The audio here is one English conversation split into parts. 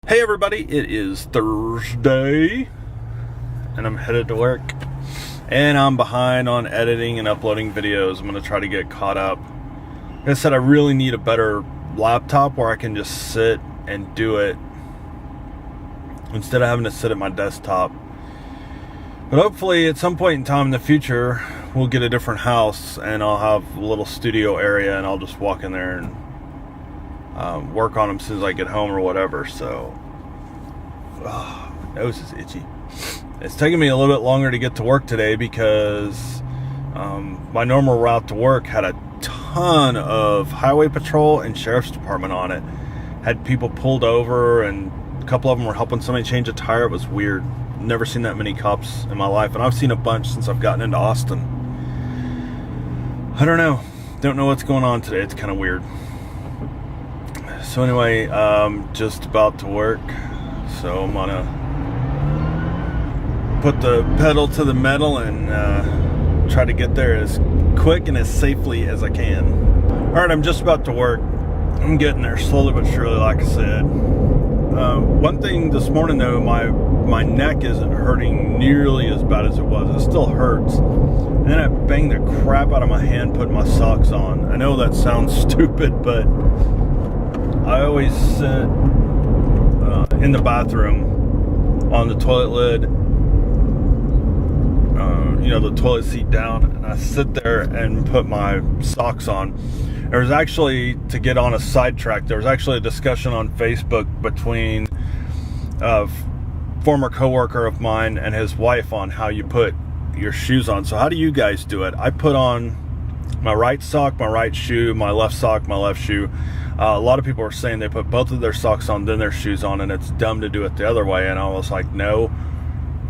Hey everybody, it is Thursday and I'm headed to work and I'm behind on editing and uploading videos. I'm going to try to get caught up. Like I said, I really need a better laptop where I can just sit and do it instead of having to sit at my desktop. But hopefully at some point in time in the future we'll get a different house and I'll have a little studio area and I'll just walk in there and work on them as soon as I get home or whatever. So my nose is itchy. It's taking me a little bit longer to get to work today because my normal route to work had a ton of highway patrol and sheriff's department on it. Had people pulled over and a couple of them were helping somebody change a tire. It was weird. Never seen that many cops in my life, and I've seen a bunch since I've gotten into Austin. I don't know what's going on today. It's kind of weird. So anyway, just about to work, so I'm gonna put the pedal to the metal and try to get there as quick and as safely as I can. Alright, I'm just about to work. I'm getting there slowly but surely, like I said. One thing this morning though, my neck isn't hurting nearly as bad as it was. It still hurts. And then I banged the crap out of my hand putting my socks on. I know that sounds stupid, but I always sit in the bathroom on the toilet lid, the toilet seat down, and I sit there and put my socks on. There was actually, to get on a sidetrack, there was actually a discussion on Facebook between a former coworker of mine and his wife on how you put your shoes on. So how do you guys do it? I put on my right sock, my right shoe, my left sock, my left shoe. A lot of people are saying they put both of their socks on, then their shoes on, and it's dumb to do it the other way. And I was like, no.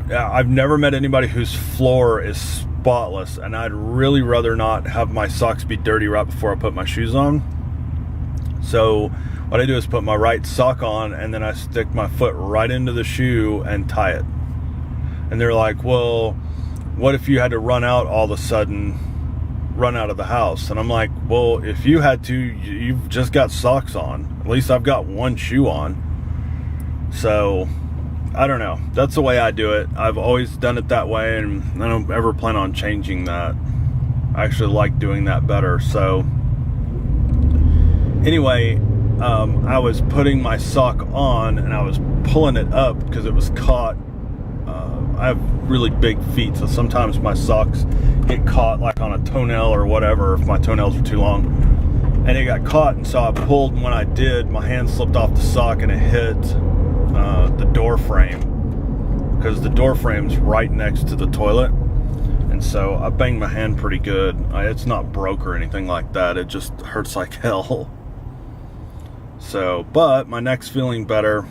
I've never met anybody whose floor is spotless, and I'd really rather not have my socks be dirty right before I put my shoes on. So what I do is put my right sock on, and then I stick my foot right into the shoe and tie it. And they're like, well, what if you had to run out all of a sudden, run out of the house? And I'm like, well, if you had to, you've just got socks on. At least I've got one shoe on. So I don't know, that's the way I do it. I've always done it that way, and I don't ever plan on changing that. I actually like doing that better. So anyway, I was putting my sock on and I was pulling it up because it was caught. I have really big feet, so sometimes my socks get caught like on a toenail or whatever if my toenails are too long, and it got caught. And so I pulled, and when I did, my hand slipped off the sock and it hit the door frame, because the door frame's right next to the toilet. And so I banged my hand pretty good. It's not broke or anything like that, it just hurts like hell. So, but my neck's feeling better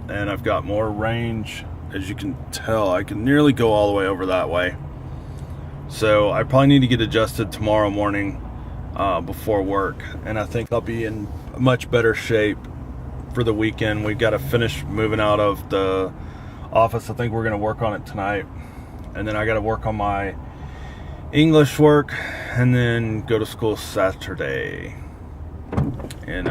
and I've got more range. As you can tell, I can nearly go all the way over that way. So I probably need to get adjusted tomorrow morning before work, and I think I'll be in much better shape for the weekend. We've got to finish moving out of the office. I think we're going to work on it tonight, and then I got to work on my English work and then go to school Saturday. And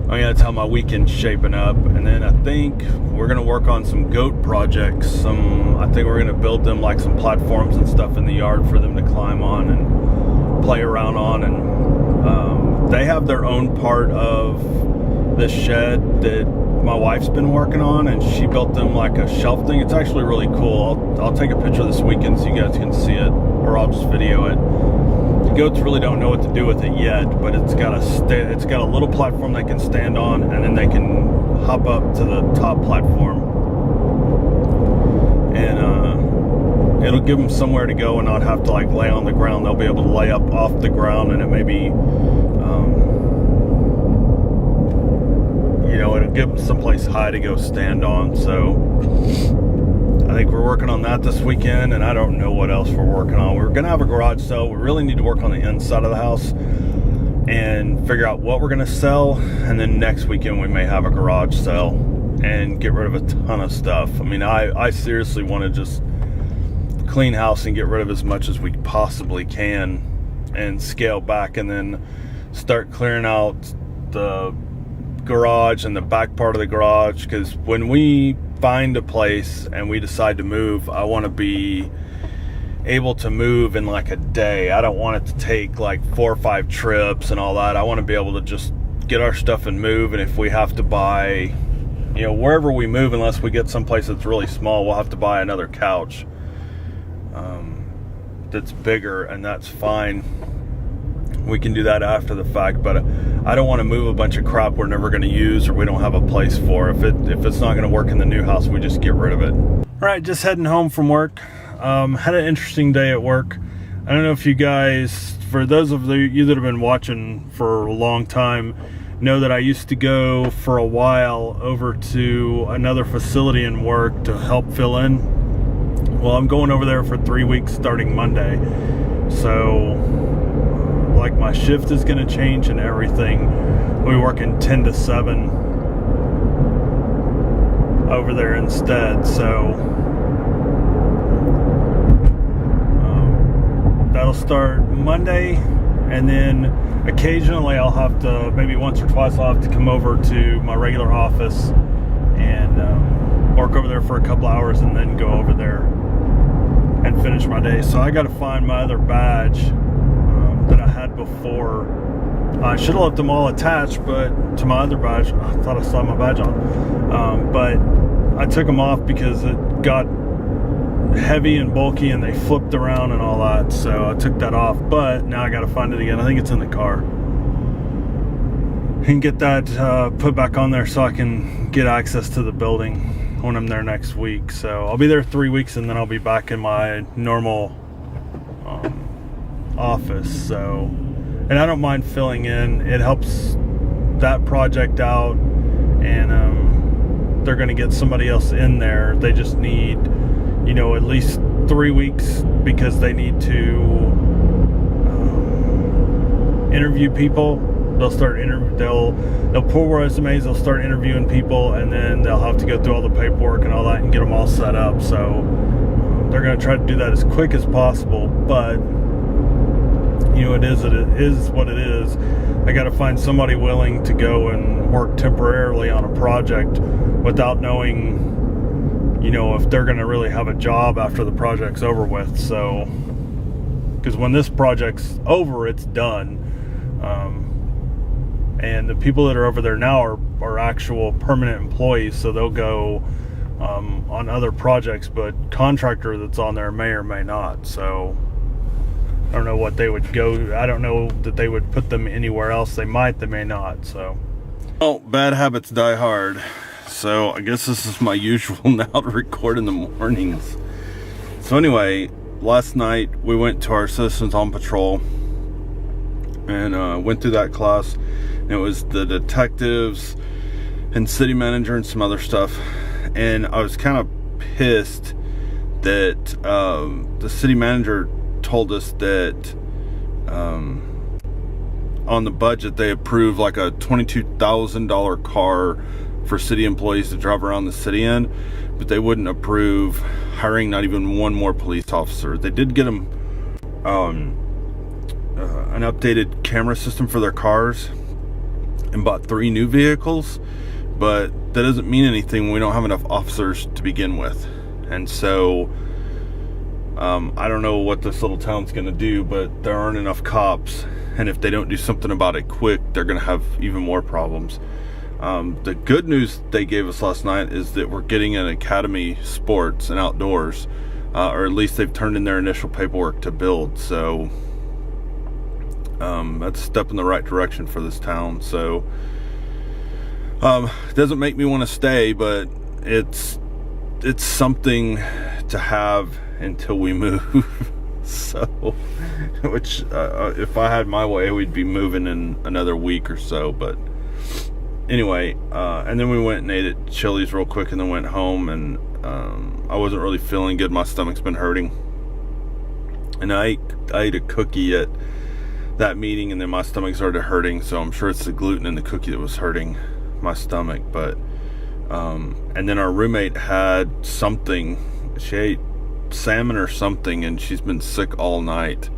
I gotta tell my weekend's shaping up, and then I think we're gonna work on some goat projects. I think we're gonna build them like some platforms and stuff in the yard for them to climb on and play around on. And they have their own part of the shed that my wife's been working on, and she built them like a shelf thing. It's actually really cool. I'll take a picture this weekend so you guys can see it, or I'll just video it. Goats really don't know what to do with it yet, but it's got a little platform they can stand on, and then they can hop up to the top platform, and it'll give them somewhere to go and not have to like lay on the ground. They'll be able to lay up off the ground, and it may be it'll give them someplace high to go stand on. So I think we're working on that this weekend, and I don't know what else we're working on. We're going to have a garage sale. We really need to work on the inside of the house and figure out what we're going to sell, and then next weekend we may have a garage sale and get rid of a ton of stuff. I mean, I seriously want to just clean house and get rid of as much as we possibly can and scale back, and then start clearing out the garage and the back part of the garage, because when we find a place and we decide to move, I want to be able to move in like a day. I don't want it to take like 4 or 5 trips and all that. I want to be able to just get our stuff and move. And if we have to buy, wherever we move, unless we get someplace that's really small, we'll have to buy another couch that's bigger, and that's fine. We can do that after the fact, but I don't want to move a bunch of crap we're never going to use or we don't have a place for. If it's not going to work in the new house, we just get rid of it. All right, just heading home from work. Had an interesting day at work. I don't know if you guys, for those of you that have been watching for a long time, know that I used to go for a while over to another facility and work to help fill in. Well, I'm going over there for 3 weeks starting Monday. So, like, my shift is going to change and everything. We'll be working 10 to 7 over there instead. So, that'll start Monday, and then occasionally I'll have to, maybe once or twice, I'll have to come over to my regular office and work over there for a couple hours and then go over there and finish my day. So I got to find my other badge that I had before. I should have left them all attached, but to my other badge, I thought I saw my badge on. But I took them off because it got heavy and bulky and they flipped around and all that, so I took that off. But now I got to find it again. I think it's in the car, and get that put back on there so I can get access to the building when I'm there next week. So I'll be there 3 weeks and then I'll be back in my normal office. So, and I don't mind filling in. It helps that project out, and they're going to get somebody else in there. They just need, at least 3 weeks, because they need to interview people. They'll start they'll pull resumes, they'll start interviewing people, and then they'll have to go through all the paperwork and all that and get them all set up. So they're going to try to do that as quick as possible, but it is what it is. I got to find somebody willing to go and work temporarily on a project without knowing if they're going to really have a job after the project's over with. So, because when this project's over, it's done. And the people that are over there now are actual permanent employees, so they'll go on other projects, but contractor that's on there may or may not. So I don't know what they would go. I don't know that they would put them anywhere else. They might, they may not. So, bad habits die hard. So I guess this is my usual now to record in the mornings. So anyway, last night we went to our Citizens on Patrol and went through that class. And it was the detectives and city manager and some other stuff. And I was kind of pissed that the city manager told us that on the budget they approved like a $22,000 car for city employees to drive around the city in, but they wouldn't approve hiring not even one more police officer. They did get them an updated camera system for their cars and bought 3 new vehicles, but that doesn't mean anything when we don't have enough officers to begin with. And so I don't know what this little town's gonna do, but there aren't enough cops, and if they don't do something about it quick, they're gonna have even more problems. The good news they gave us last night is that we're getting an Academy Sports and Outdoors, or at least they've turned in their initial paperwork to build. So that's a step in the right direction for this town. So it doesn't make me want to stay, but it's something to have until we move. So, which if I had my way, we'd be moving in another week or so. But anyway, and then we went and ate at Chili's real quick and then went home, and I wasn't really feeling good. My stomach's been hurting, and I ate a cookie at that meeting, and then my stomach started hurting. So I'm sure it's the gluten in the cookie that was hurting my stomach. But and then our roommate had something. She ate salmon or something, and she's been sick all night.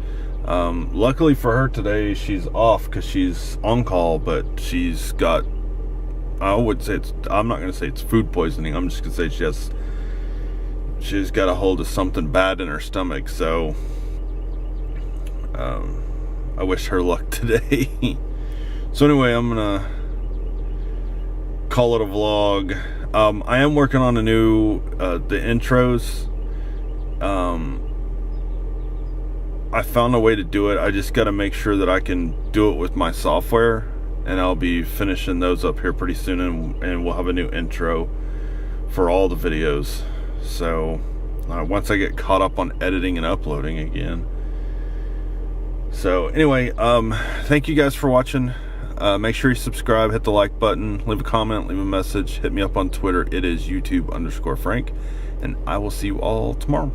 Luckily for her today, she's off because she's on call, but she's got I would say I'm not going to say it's food poisoning. I'm just going to say she's got a hold of something bad in her stomach. So I wish her luck today. So anyway, I'm going to call it a vlog. I am working on a new the intros. I found a way to do it. I just got to make sure that I can do it with my software, and I'll be finishing those up here pretty soon, and we'll have a new intro for all the videos. So once I get caught up on editing and uploading again. So anyway, thank you guys for watching. Make sure you subscribe, hit the like button, leave a comment, leave a message, hit me up on Twitter. It is YouTube_Frank, and I will see you all tomorrow.